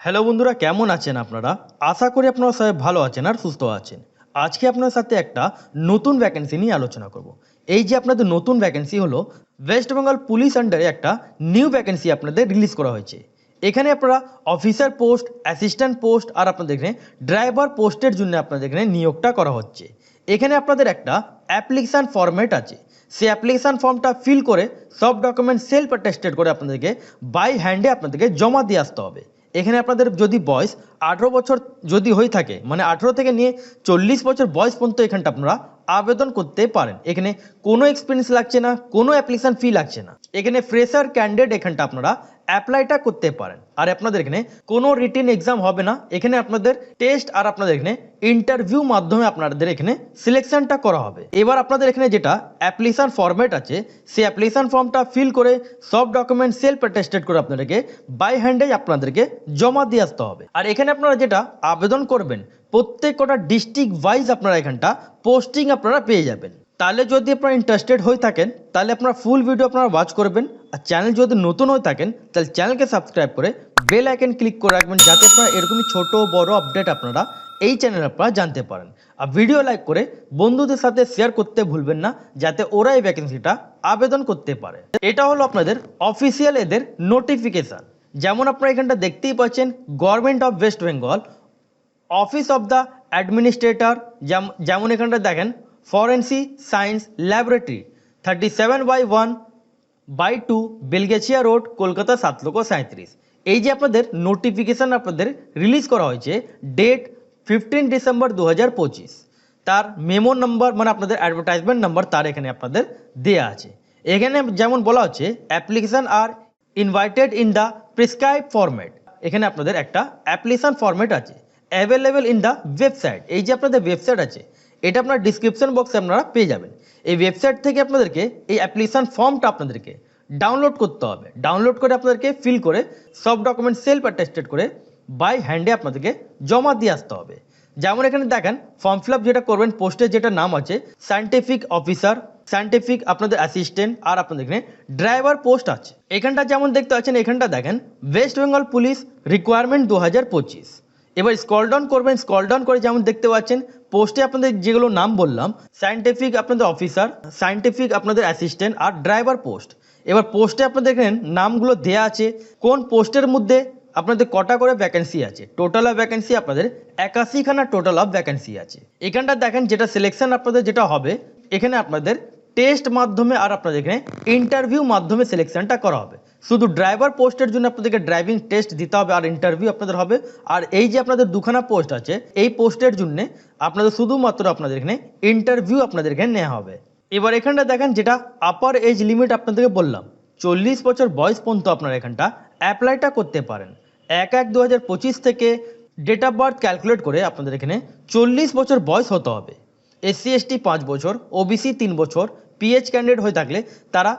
Hello বন্ধুরা, কেমন আছেন আপনারা? আশা করি আপনারা সবাই ভালো আছেন আর সুস্থ আছেন। আজকে আপনার সাথে একটা নতুন ভ্যাকেন্সি নিয়ে আলোচনা করব। এই যে আপনাদের নতুন ভ্যাকেন্সি হলো ওয়েস্ট বেঙ্গল পুলিশ আন্ডারে একটা নিউ ভ্যাকেন্সি আপনাদের রিলিজ করা হয়েছে। এখানে আপনারা অফিসার পোস্ট, অ্যাসিস্ট্যান্ট পোস্ট আর আপনাদের এখানে ড্রাইভার পোস্টের জন্য আপনাদের এখানে নিয়োগটা করা হচ্ছে। এখানে আপনাদের একটা অ্যাপ্লিকেশান ফরম্যাট আছে। সেই অ্যাপ্লিকেশান ফর্মটা ফিল করে সব ডকুমেন্ট সেলফ অ্যাটেস্টেড করে আপনাদেরকে বাই হ্যান্ডে আপনাদেরকে জমা দিয়ে আসতে হবে। এখানে আপনাদের যদি বয়স 18 বছর যদি হয়ে থাকে, মানে 18 থেকে নিয়ে 40 বছর বয়স পর্যন্ত এখানটা আপনারা আবেদন করতে পারেন। এখানে কোনো এক্সপিরিয়েন্স লাগছে না, কোনো অ্যাপ্লিকেশান ফি লাগছে না। এখানে ফ্রেশার ক্যান্ডিডেট এখানটা আপনারা অ্যাপ্লাইটা করতে পারেন। আর আপনাদের এখানে কোনো রিটেন এক্সাম হবে না। এখানে আপনাদের টেস্ট আর আপনাদের এখানে ইন্টারভিউ মাধ্যমে আপনাদের এখানে সিলেকশনটা করা হবে। এবার আপনাদের এখানে যেটা অ্যাপ্লিকেশান ফরম্যাট আছে, সেই অ্যাপ্লিকেশান ফর্মটা ফিল করে সব ডকুমেন্ট সেলফ অ্যাটেস্টেড করে আপনাদেরকে বাই হ্যান্ডে আপনাদেরকে জমা দিয়ে আসতে হবে। আর এখানে আপনারা যেটা আবেদন করবেন, প্রত্যেক কটা ডিস্ট্রিক্ট ওয়াইজ আপনারা এখানটা পোস্টিং আপনারা পেয়ে যাবেন। তাহলে যদি আপনারা ইন্টারেস্টেড হয়ে থাকেন তাহলে আপনারা ফুল ভিডিও আপনারা ওয়াচ করবেন। আর চ্যানেল যদি নতুন হয়ে থাকেন তাহলে চ্যানেলকে সাবস্ক্রাইব করে বেল আইকন ক্লিক করে রাখবেন, যাতে আপনারা এরকমই ছোট বড় আপডেট আপনারা এই চ্যানেলে আপনারা জানতে পারেন। আর ভিডিও লাইক করে বন্ধুদের সাথে শেয়ার করতে ভুলবেন না, যাতে ওরা এই ভ্যাকেন্সিটা আবেদন করতে পারে। এটা হলো আপনাদের অফিসিয়াল এদের নোটিফিকেশান। যেমন আপনারা এখানটা দেখতেই পাচ্ছেন, government of West Bengal office of the administrator, যেমন এখানটা দেখেন forensic science laboratory 37/1/2 Belgachia road, Kolkata 7,37,000। এই যে আপনাদের নোটিফিকেশান আপনাদের রিলিজ করা হয়েছে ডেট 15 ডিসেম্বর 2025। তার মেমো নাম্বার মানে আপনাদের অ্যাডভার্টাইজমেন্ট নাম্বার তার এখানে আপনাদের দেয়া আছে। এখানে যেমন বলা হচ্ছে application are invited in the prescribe format. এখানে আপনাদের একটা অ্যাপ্লিকেশান ফরম্যাট আছে অ্যাভেলেবেল ইন দ্য ওয়েবসাইট। এই যে আপনাদের ওয়েবসাইট আছে, এটা আপনার ডিসক্রিপশন বক্সে আপনারা পেয়ে যাবেন। এই ওয়েবসাইট থেকে আপনাদেরকে এই অ্যাপ্লিকেশান ফর্মটা আপনাদেরকে ডাউনলোড করতে হবে। ডাউনলোড করে আপনাদেরকে ফিল করে সব ডকুমেন্ট সেলফ অ্যাটেস্টেড করে বাই হ্যান্ডে আপনাদেরকে জমা দিয়ে আসতে হবে। যেমন এখানে দেখেন ফর্ম ফিল আপ যেটা করবেন, পোস্টের যেটা নাম আছে সায়েন্টিফিক অফিসার, সায়েন্টিফিক আপনাদের অ্যাসিস্ট্যান্ট আর আপনাদের এখানে ড্রাইভার পোস্ট আছে। এখানটা যেমন দেখতে পাচ্ছেন, এখানটা দেখেন ওয়েস্ট বেঙ্গল পুলিশ রিকোয়ারমেন্ট 2025। এবার স্ক্রল ডাউন করবেন, স্ক্রল ডাউন করে যেমন দেখতে পাচ্ছেন পোস্টে আপনাদের যেগুলো নাম বললাম, সায়েন্টিফিক আপনাদের অফিসার, সায়েন্টিফিক আপনাদের অ্যাসিস্ট্যান্ট আর ড্রাইভার পোস্ট। এবার পোস্টে আপনাদের দেখেন নামগুলো দেয়া আছে, কোন পোস্টের মধ্যে আপনাদের কটা করে ভ্যাকেন্সি আছে। টোটাল অফ ভ্যাকেন্সি আপনাদের 81খানা টোটাল অফ ভ্যাকেন্সি আছে। এখানটা দেখেন যেটা সিলেকশন আপনাদের যেটা হবে, এখানে আপনাদের টেস্ট মাধ্যমে আর আপনাদের এখানে ইন্টারভিউ মাধ্যমে সিলেকশনটা করা হবে। শুধু ড্রাইভার পোস্টের জন্য আপনাদেরকে ড্রাইভিং টেস্ট দিতে হবে আর ইন্টারভিউ আপনাদের হবে। আর এই যে আপনাদের দুখানা পোস্ট আছে, এই পোস্টের জন্য আপনাদের শুধুমাত্র আপনাদের এখানে ইন্টারভিউ আপনাদের এখানে নেওয়া হবে। এবার এখানটা দেখেন যেটা আপার এজ লিমিট আপনাদেরকে বললাম, 40 বছর বয়স পর্যন্ত আপনারা এখানটা অ্যাপ্লাইটা করতে পারেন। 1/1/2025 থেকে ডেট অফ বার্থ ক্যালকুলেট করে আপনাদের এখানে 40 বছর বয়স হতে হবে। SC ST 5 বছর, OBC 3 বছর, PH ক্যান্ডিডেট হয়ে থাকলে তারা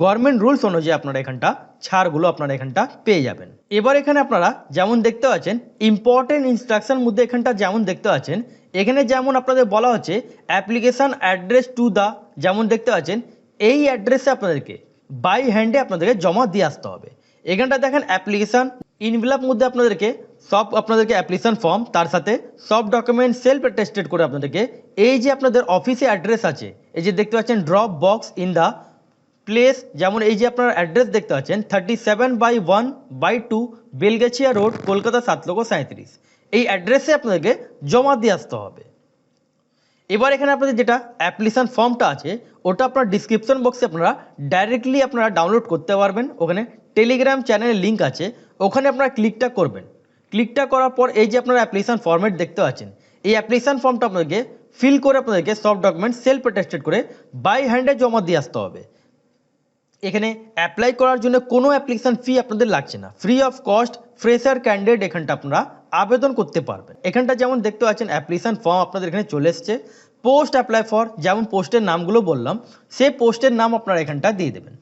গভর্নমেন্ট রুলস অনুযায়ী আপনারা এখানটা ছাড়গুলো আপনারা এখানটা পেয়ে যাবেন। এবার এখানে আপনারা যেমন দেখতে পাচ্ছেন ইম্পর্টেন্ট ইনস্ট্রাকশন মধ্যে এখানটা যেমন দেখতে পাচ্ছেন, এখানে যেমন আপনাদের বলা হচ্ছে অ্যাপ্লিকেশান অ্যাড্রেস টু দ্য, যেমন দেখতে পাচ্ছেন এই অ্যাড্রেসে আপনাদেরকে বাই হ্যান্ডে আপনাদেরকে জমা দিয়ে আসতে হবে। এখানটা দেখেন অ্যাপ্লিকেশান ইনভেলপ মধ্যে আপনাদেরকে সব আপনাদেরকে অ্যাপ্লিকেশান ফর্ম, তার সাথে সব ডকুমেন্ট সেলফ অ্যাটেস্টেড করে আপনাদেরকে এই যে আপনাদের অফিসে অ্যাড্রেস আছে, এই যে দেখতে পাচ্ছেন drop box in the place, যেমন এই যে আপনার অ্যাড্রেস দেখতে পাচ্ছেন 37/1/2 বেলগেছিয়া রোড, কলকাতা 7,37,000। এই অ্যাড্রেসে আপনাদেরকে জমা দিয়ে আসতে হবে। এবার এখানে আপনাদের যেটা অ্যাপ্লিকেশান ফর্মটা আছে, ওটা আপনার ডিসক্রিপশন বক্সে আপনারা ডাইরেক্টলি আপনারা ডাউনলোড করতে পারবেন। ওখানে টেলিগ্রাম চ্যানেলের লিঙ্ক আছে, ওখানে আপনারা ক্লিকটা করবেন। ক্লিকটা করার পর এই যে আপনারা অ্যাপ্লিকেশান ফর্মেট দেখতে পাচ্ছেন, এই অ্যাপ্লিকেশান ফর্মটা আপনাদেরকে ফিল করে আপনাদেরকে সব ডকুমেন্ট সেলফ অ্যাটেস্টেড করে বাই হ্যান্ডে জমা দিয়ে আসতে হবে। এখানে অ্যাপ্লাই করার জন্য কোনো অ্যাপ্লিকেশান ফি আপনাদের লাগছে না, free of cost fresher candidate এখানটা আপনারা আবেদন করতে পারবেন। এখানটা যেমন দেখতে পাচ্ছেন অ্যাপ্লিকেশান ফর্ম আপনাদের এখানে চলে এসছে। পোস্ট অ্যাপ্লাই ফর, যেমন পোস্টের নামগুলো বললাম, সেই পোস্টের নাম আপনারা এখানটা দিয়ে দেবেন।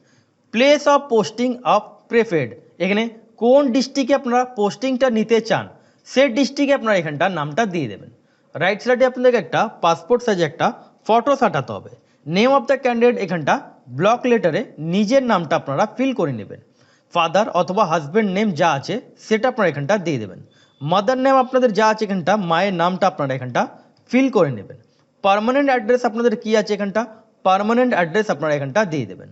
Place of posting of preferred, এখানে কোন ডিস্ট্রিক্টে আপনারা পোস্টিংটা নিতে চান সেই ডিস্ট্রিক্টে আপনারা এখানটা নামটা দিয়ে দেবেন। রাইট সাইডে আপনাদেরকে একটা পাসপোর্ট সাইজে একটা ফটো সাটাতে হবে। নেম অফ দ্য ক্যান্ডিডেট এখানটা ব্লক লেটারে নিজের নামটা আপনারা ফিল করে নেবেন। ফাদার অথবা হাজব্যান্ড নেম যা আছে সেটা আপনারা এখানটা দিয়ে দেবেন। মাদার নেম আপনাদের যা আছে এখানটা, মায়ের নামটা আপনারা এখানটা ফিল করে নেবেন। পার্মানেন্ট অ্যাড্রেস আপনাদের কি আছে এখানটা, পার্মানেন্ট অ্যাড্রেস আপনারা এখানটা দিয়ে দেবেন।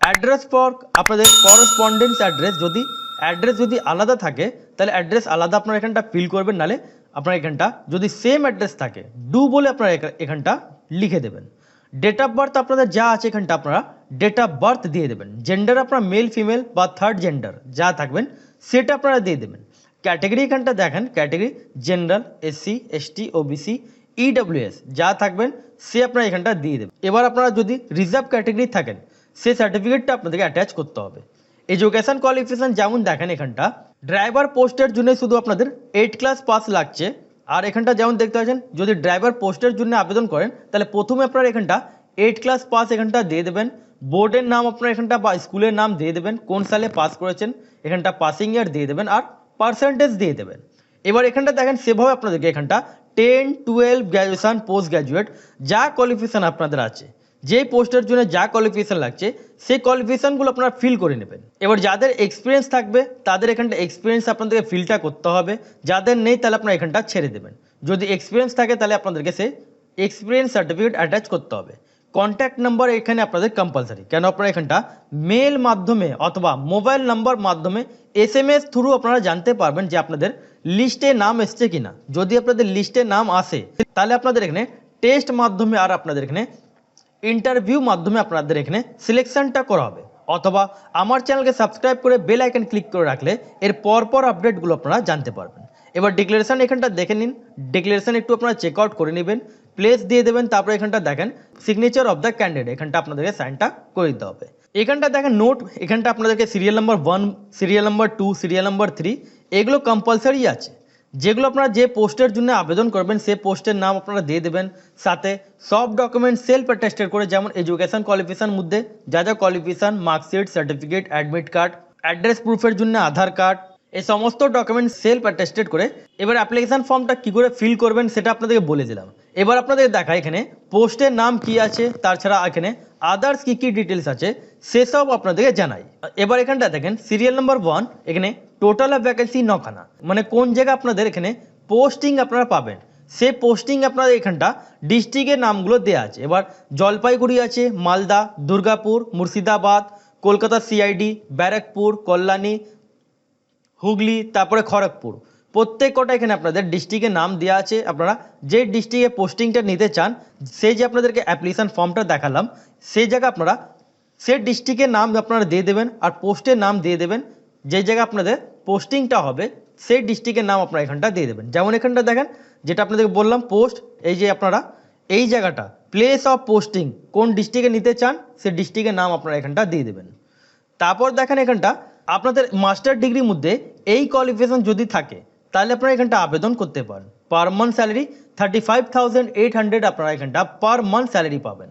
অ্যাড্রেস ফর আপনাদের করসপন্ডেন্স অ্যাড্রেস যদি আলাদা থাকে তাহলে অ্যাড্রেস আলাদা আপনারা এখানটা ফিল করবেন, নাহলে আপনার এখানটা যদি সেম অ্যাড্রেস থাকে ডু বলে আপনারা এখানটা লিখে দেবেন। ডেট অফ বার্থ আপনাদের যা আছে এখানটা আপনারা ডেট অফ বার্থ দিয়ে দেবেন। জেন্ডার আপনারা মেল ফিমেল বা থার্ড জেন্ডার যা থাকবেন সেটা আপনারা দিয়ে দেবেন। ক্যাটেগরি এখানটা দেখেন, category general, SC, ST, OBC, EWS যা থাকবেন সে আপনারা এখানটা দিয়ে দেবেন। এবার আপনারা যদি রিজার্ভ ক্যাটেগরি থাকেন সে সার্টিফিকেটটা আপনাদেরকে অ্যাটাচ করতে হবে। এডুকেশন কোয়ালিফিকেশন যেমন দেখেন এখানটা ড্রাইভার পোস্টের জন্য শুধু আপনাদের 8 ক্লাস পাস লাগছে। আর এখানটা যেমন দেখতে পাচ্ছেন যদি ড্রাইভার পোস্টের জন্য আবেদন করেন তাহলে প্রথমে আপনারা এখানটা 8 ক্লাস পাস এখানটা দিয়ে দেবেন। বোর্ডের নাম আপনারা এখানটা বা স্কুলের নাম দিয়ে দেবেন, কোন সালে পাস করেছেন এখানটা পাসিং ইয়ার দিয়ে দেবেন আর পার্সেন্টেজ দিয়ে দেবেন। এবার এখানটা দেখেন সেভাবে আপনাদেরকে এখানটা 10, 12 গ্র্যাজুয়েশন, পোস্ট গ্র্যাজুয়েট যা কোয়ালিফিকেশন আপনাদের আছে, যেই পোস্টের জন্য যা কোয়ালিফিকেশন লাগছে সেই কোয়ালিফিকেশনগুলো আপনারা ফিল করে নেবেন। এবার যাদের এক্সপিরিয়েন্স থাকবে তাদের এখানটা এক্সপিরিয়েন্স আপনাদেরকে ফিলটা করতে হবে, যাদের নেই তাহলে আপনারা এখানটা ছেড়ে দেবেন। যদি এক্সপিরিয়েন্স থাকে তাহলে আপনাদেরকে সেই এক্সপিরিয়েন্স সার্টিফিকেট অ্যাটাচ করতে হবে। কন্ট্যাক্ট নাম্বার এখানে আপনাদের কম্পালসারি, কেন আপনারা এখানটা মেল মাধ্যমে অথবা মোবাইল নাম্বার মাধ্যমে SMS থ্রু আপনারা জানতে পারবেন যে আপনাদের লিস্টে নাম এসছে কিনা। যদি আপনাদের লিস্টে নাম আসে তাহলে আপনাদের এখানে টেস্ট মাধ্যমে আর আপনাদের এখানে ইন্টারভিউ মাধ্যমে আপনাদের এখানে সিলেকশনটা করা হবে। অথবা আমার চ্যানেলকে সাবস্ক্রাইব করে বেল আইকন ক্লিক করে রাখলে এর পরপর আপডেটগুলো আপনারা জানতে পারবেন। এবার ডিক্লারেশন এখানটা দেখে নিন, ডিক্লারেশন একটু আপনারা চেক আউট করে নেবেন, প্লেস দিয়ে দেবেন, তারপরে এখানটা দেখেন সিগনেচার অফ দ্য ক্যান্ডিডেট এখানটা আপনাদেরকে সাইনটা করে দিতে হবে। এখানটা দেখেন নোট, এখানটা আপনাদেরকে serial number 1, serial number 2, serial number 3 এগুলো কম্পালসারি আছে। যেগুলো আপনারা যে পোস্টের জন্য আবেদন করবেন সে পোস্টের নাম আপনারা দিয়ে দেবেন, সাথে সব ডকুমেন্ট সেলফ অ্যাটেস্টেড করে, যেমন এডুকেশন কোয়ালিফিকেশন মধ্যে যা যা qualification, marksheet, certificate, admit card, address প্রুফের জন্য আধার কার্ড, এই সমস্ত ডকুমেন্ট সেলফ অ্যাটেস্টেড করে এবার অ্যাপ্লিকেশন ফর্মটা কী করে ফিল করবেন সেটা আপনাদেরকে বলে দিলাম। এবার আপনাদের দেখা এখানে পোস্টের নাম কি আছে, তাছাড়া এখানে আদার্স কী কী ডিটেলস আছে সেসব আপনাদেরকে জানাই। এবার এখানটা দেখেন সিরিয়াল নাম্বার 1 এখানে টোটাল অফ ভ্যাকেন্সি 9খানা, মানে কোন জায়গায় আপনাদের এখানে পোস্টিং আপনারা পাবেন সে পোস্টিং আপনাদের এখানটা ডিস্ট্রিক্টের নামগুলো দেওয়া আছে। এবার জলপাইগুড়ি আছে, মালদা, দুর্গাপুর, মুর্শিদাবাদ, কলকাতা সিআইডি, ব্যারাকপুর, কল্যাণী, হুগলি, তারপরে খড়গপুর, প্রত্যেক কটা এখানে আপনাদের ডিস্ট্রিক্টের নাম দেওয়া আছে। আপনারা যে ডিস্ট্রিক্টে পোস্টিংটা নিতে চান সেই যে আপনাদেরকে অ্যাপ্লিকেশন ফর্মটা দেখালাম সেই জায়গা আপনারা সেই ডিস্ট্রিক্টের নাম আপনারা দিয়ে দেবেন আর পোস্টের নাম দিয়ে দেবেন। যে জায়গায় আপনাদের পোস্টিংটা হবে সেই ডিস্ট্রিক্টের নাম আপনারা এখানটা দিয়ে দেবেন। যেমন এখানটা দেখেন যেটা আপনাদেরকে বললাম পোস্ট, এই যে আপনারা এই জায়গাটা প্লেস অফ পোস্টিং কোন ডিস্ট্রিক্টে নিতে চান সেই ডিস্ট্রিক্টের নাম আপনারা এখানটা দিয়ে দেবেন। তারপর দেখেন এখানটা আপনাদের মাস্টার ডিগ্রির মধ্যে এই কোয়ালিফিকেশন যদি থাকে তাহলে আপনারা এখানটা আবেদন করতে পারেন। পার মান্থ স্যালারি 35,800 আপনারা এখানটা পার মান্থ স্যালারি পাবেন।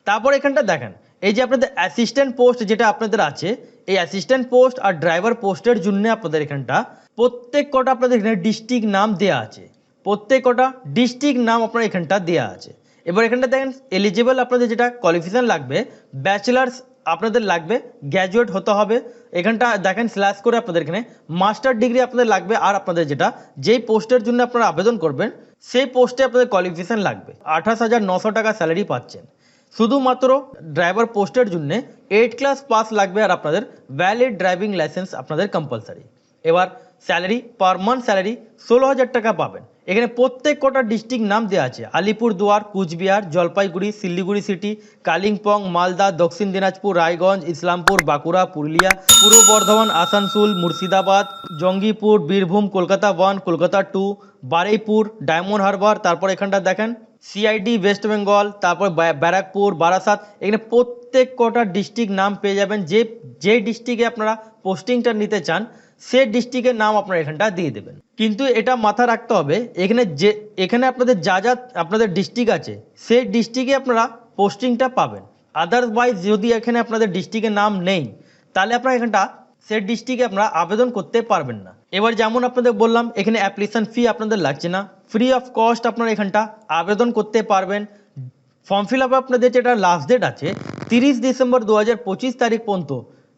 তারপর এখানটা দেখেন এই যে আপনাদের অ্যাসিস্ট্যান্ট পোস্ট যেটা আপনাদের আছে, এই অ্যাসিস্ট্যান্ট পোস্ট আর ড্রাইভার পোস্টের জন্য আপনাদের এখানটা প্রত্যেক কটা আপনাদের এখানে ডিস্ট্রিক্ট নাম দেওয়া আছে, প্রত্যেক কটা ডিস্ট্রিক্ট নাম আপনার এখানটা দেওয়া আছে। এবার এখানটা দেখেন এলিজিবল আপনাদের যেটা কোয়ালিফিকেশন লাগবে ব্যাচেলার্স আপনাদের লাগবে, গ্র্যাজুয়েট হতে হবে। এখানটা দেখেন স্ল্যাশ করে আপনাদের এখানে মাস্টার ডিগ্রি আপনাদের লাগবে। আর আপনাদের যেটা যেই পোস্টের জন্য আপনারা আবেদন করবেন সেই পোস্টে আপনাদের কোয়ালিফিকেশন লাগবে। 28,900 টাকা স্যালারি পাচ্ছেন। শুধুমাত্র ড্রাইভার পোস্টের জন্য 8 ক্লাস পাস লাগবে আর আপনাদের ভ্যালিড ড্রাইভিং লাইসেন্স আপনাদের কম্পালসারি। এবার স্যালারি পার মান্থ স্যালারি 16,000 টাকা পাবেন। এখানে প্রত্যেক কটা ডিস্ট্রিক্ট নাম দেওয়া আছে, আলিপুরদুয়ার, কুচবিহার, জলপাইগুড়ি, শিলিগুড়ি সিটি, কালিম্পং, মালদা, দক্ষিণ দিনাজপুর, রায়গঞ্জ, ইসলামপুর, বাঁকুড়া, পুরুলিয়া, পূর্ব বর্ধমান, আসানসোল, মুর্শিদাবাদ, জঙ্গিপুর, বীরভূম, কলকাতা 1, কলকাতা 2, বারুইপুর, ডায়মন্ড হারবার, তারপর এখানটা দেখেন সিআইডি ওয়েস্ট বেঙ্গল, তারপর ব্যারাকপুর, বারাসাত, এখানে প্রত্যেক কটা ডিস্ট্রিক্ট নাম পেয়ে যাবেন। যে ডিস্ট্রিক্টে আপনারা পোস্টিংটা নিতে চান সে ডিস্ট্রিক্টের নাম আপনারা এখানটা দিয়ে দেবেন। কিন্তু এটা মাথায় রাখতে হবে এখানে আপনাদের যা যা আপনাদের ডিস্ট্রিক্ট আছে সেই ডিস্ট্রিক্টে আপনারা পোস্টিংটা পাবেন। আদারওয়াইজ যদি এখানে আপনাদের ডিস্ট্রিক্টের নাম নেই তাহলে আপনারা এখানটা সেই ডিস্ট্রিক্টে আপনারা আবেদন করতে পারবেন না। এবার যেমন আপনাদের বললাম এখানে অ্যাপ্লিকেশন ফি আপনাদের লাগছে না, ফ্রি অফ কস্ট আপনারা এখানটা আবেদন করতে পারবেন। ফর্ম ফিল আপ আপনাদের যেটা লাস্ট ডেট আছে 30 ডিসেম্বর 2025 তারিখ পর্যন্ত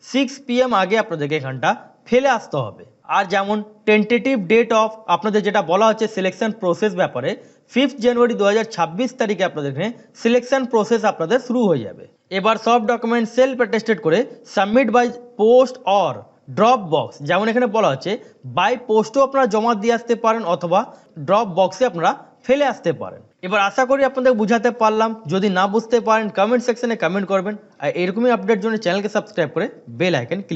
6 PM আগে আপনাদেরকে এখানটা ফেলে আসতে হবে। আর যেমন টেন্টেটিভ ডেট অফ আপনাদের যেটা বলা হচ্ছে সিলেকশন প্রসেস ব্যাপারে 5 জানুয়ারি 2026 তারিখে আপনাদের এখানে সিলেকশন প্রসেস আপনাদের শুরু হয়ে যাবে। এবার সব ডকুমেন্ট সেলফ অ্যাটেস্টেড করে submit by post or drop box, যেমন এখানে বলা হচ্ছে বাই পোস্টও আপনারা জমা দিয়ে আসতে পারেন অথবা ড্রপ বক্সে আপনারা ফেলে আসতে পারেন। এবার আশা করি আপনাদের বুঝাতে পারলাম। যদি না বুঝতে পারেন কমেন্ট সেকশনে কমেন্ট করবেন, আর এরকমই আপডেট জন্য চ্যানেলকে সাবস্ক্রাইব করে বেল আইকন